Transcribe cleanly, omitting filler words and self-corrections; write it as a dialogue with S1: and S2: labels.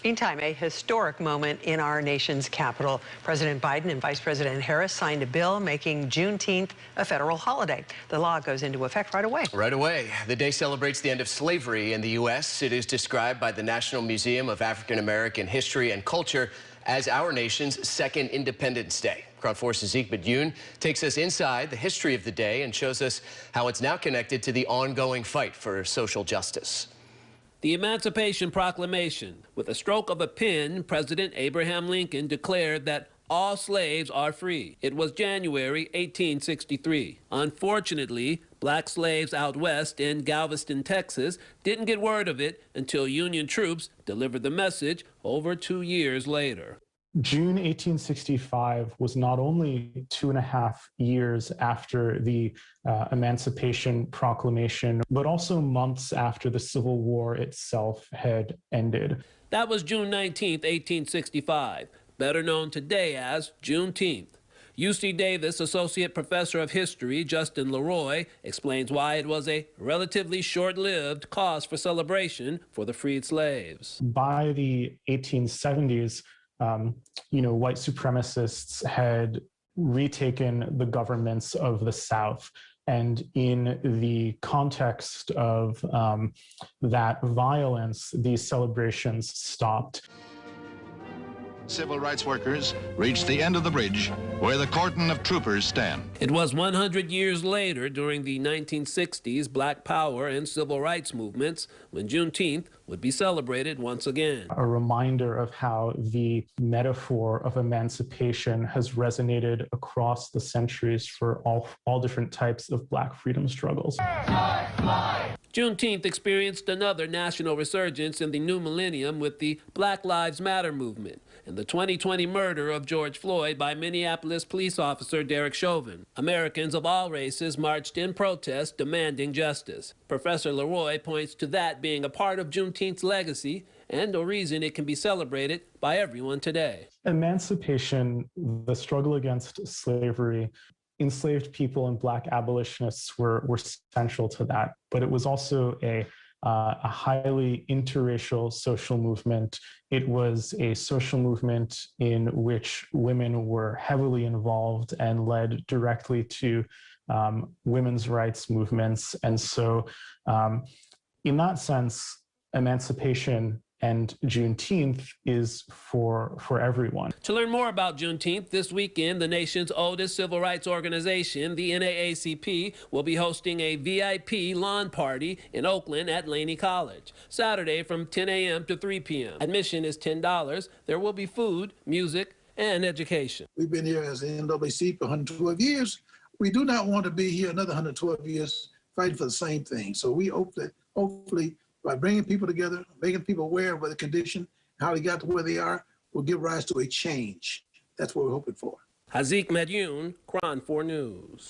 S1: Meantime, a historic moment in our nation's capital. President Biden and Vice President Harris signed a bill making Juneteenth a federal holiday. The law goes into effect right away.
S2: Right away. The day celebrates the end of slavery in the U.S. It is described by the National Museum of African American History and Culture as our nation's second Independence Day. Crown 4's Haaziq Madyun takes us inside the history of the day and shows us how it's now connected to the ongoing fight for social justice.
S3: The Emancipation Proclamation. With a stroke of a pen, President Abraham Lincoln declared that all slaves are free. It was January 1863. Unfortunately, black slaves out west in Galveston, Texas, didn't get word of it until Union troops delivered the message over 2 years later.
S4: June 1865 was not only 2.5 years after the Emancipation Proclamation, but also months after the Civil War itself had ended.
S3: That was June 19, 1865, better known today as Juneteenth. UC Davis Associate Professor of History Justin Leroy explains why it was a relatively short-lived cause for celebration for the freed slaves.
S4: By the 1870s, white supremacists had retaken the governments of the South. And in the context of that violence, these celebrations stopped.
S5: Civil rights workers reached the end of the bridge where the cordon of troopers stand.
S3: It was 100 years later, during the 1960s Black Power and Civil Rights movements, when Juneteenth would be celebrated once again.
S4: A reminder of how the metaphor of emancipation has resonated across the centuries for all different types of Black freedom struggles.
S3: Juneteenth experienced another national resurgence in the new millennium with the Black Lives Matter movement and the 2020 murder of George Floyd by Minneapolis police officer Derek Chauvin. Americans of all races marched in protest demanding justice. Professor Leroy points to that being a part of Juneteenth's legacy and a reason it can be celebrated by everyone today.
S4: Emancipation, the struggle against slavery, enslaved people and Black abolitionists were central to that, but it was also a highly interracial social movement. It was a social movement in which women were heavily involved and led directly to women's rights movements. And so in that sense, emancipation and Juneteenth is for everyone.
S3: To learn more about Juneteenth, this weekend, the nation's oldest civil rights organization, the NAACP, will be hosting a VIP lawn party in Oakland at Laney College, Saturday from 10 a.m. to 3 p.m. Admission is $10. There will be food, music, and education.
S6: We've been here as the NAACP for 112 years. We do not want to be here another 112 years fighting for the same thing. So we hope that hopefully by bringing people together, making people aware of the condition, how they got to where they are, will give rise to a change. That's what we're hoping for.
S3: Haaziq Madyun, Crown 4 News.